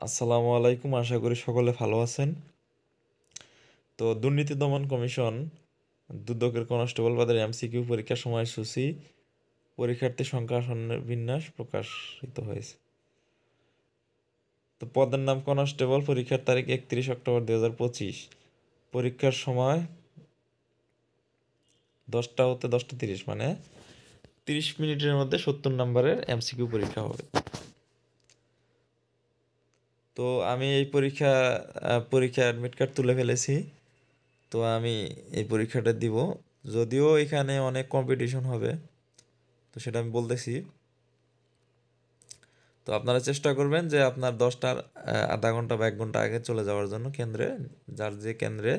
আসসালামু আলাইকুম, আশা করি সকলে ভালো আছেন। তো দুর্নীতি দমন কমিশন দুদকের কনস্টেবল পদের এমসিকিউ পরীক্ষার সময়সূচি, পরীক্ষার্থী সংখ্যা, আসনের বিন্যাস প্রকাশিত হয়েছে। তো পদের নাম কনস্টেবল, পরীক্ষার তারিখ 31 অক্টোবর 2025, পরীক্ষার সময় 10টা হতে 10টা 30, মানে 30 মিনিটের মধ্যে 70 নম্বরের এমসিকিউ পরীক্ষা হবে। তো আমি এই পরীক্ষা অ্যাডমিট কার্ড তুলে ফেলেছি। তো আমি এই পরীক্ষাটা দিব, যদিও এখানে অনেক কম্পিটিশন হবে, তো সেটা আমি বলতেছি। তো আপনারা চেষ্টা করবেন যে আপনার 10টার আধা ঘন্টা বা 1 ঘন্টা আগে চলে যাওয়ার জন্য কেন্দ্রে, যার যে কেন্দ্রে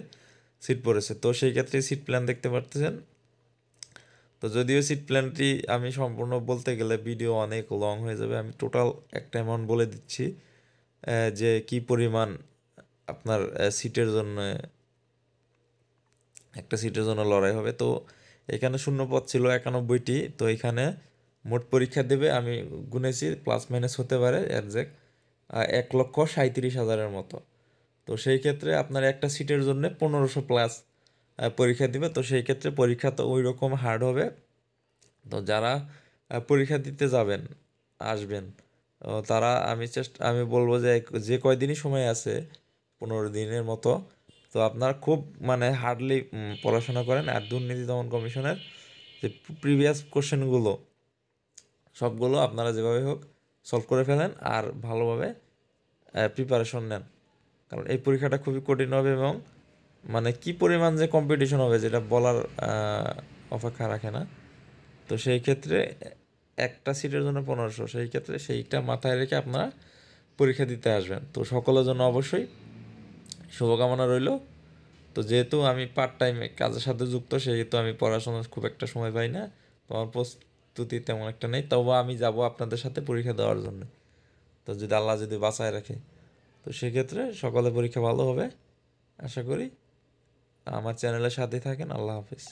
সিট পড়েছে। তো সেই ক্ষেত্রে সিট প্ল্যান দেখতে পারতেছেন। তো যদিও সিট প্ল্যানটি আমি সম্পূর্ণ বলতে গেলে ভিডিও অনেক লং হয়ে যাবে, আমি টোটাল একটা অ্যামাউন্ট বলে দিচ্ছি, যে কি পরিমাণ আপনার সিটের জন্য, একটা সিটের জন্য লড়াই হবে। তো এখানে শূন্য পদ ছিল 91টি। তো এখানে মোট পরীক্ষা দেবে, আমি গুনেছি, প্লাস মাইনাস হতে পারে, একজ্যাক্ট 1,37,000-এর মতো। তো সেই ক্ষেত্রে আপনার একটা সিটের জন্য 1500 প্লাস পরীক্ষা দিবে। তো সেই ক্ষেত্রে পরীক্ষা তো ওই রকম হার্ড হবে। তো যারা পরীক্ষা দিতে যাবেন, আসবেন, তারা আমি বলবো যে যে কয়দিনই সময় আছে, 15 দিনের মতো, তো আপনার খুব মানে হার্ডলি পড়াশোনা করেন। আর দুর্নীতি দমন কমিশনের যে প্রিভিয়াস কোশ্চেনগুলো সবগুলো আপনারা যেভাবে হোক সলভ করে ফেলেন আর ভালোভাবে প্রিপারেশন নেন, কারণ এই পরীক্ষাটা খুবই কঠিন হবে এবং মানে কি পরিমাণ যে কম্পিটিশন হবে যেটা বলার অপেক্ষা রাখে না। তো সেই ক্ষেত্রে একটা সিটের জন্য 1500, সেই ক্ষেত্রে সেইটা মাথায় রেখে আপনারা পরীক্ষা দিতে আসবেন। তো সকলের জন্য অবশ্যই শুভকামনা রইল। তো যেহেতু আমি পার্ট টাইমে কাজের সাথে যুক্ত, সেহেতু আমি পড়াশোনার খুব একটা সময় পাই না, তো আমার প্রস্তুতি তেমন একটা নেই। তবু আমি যাব আপনাদের সাথে পরীক্ষা দেওয়ার জন্য, তো যদি আল্লাহ যদি বাঁচায় রাখে, তো সেক্ষেত্রে সকলে পরীক্ষা ভালো হবে আশা করি। আমার চ্যানেলের সাথেই থাকেন। আল্লাহ হাফিজ।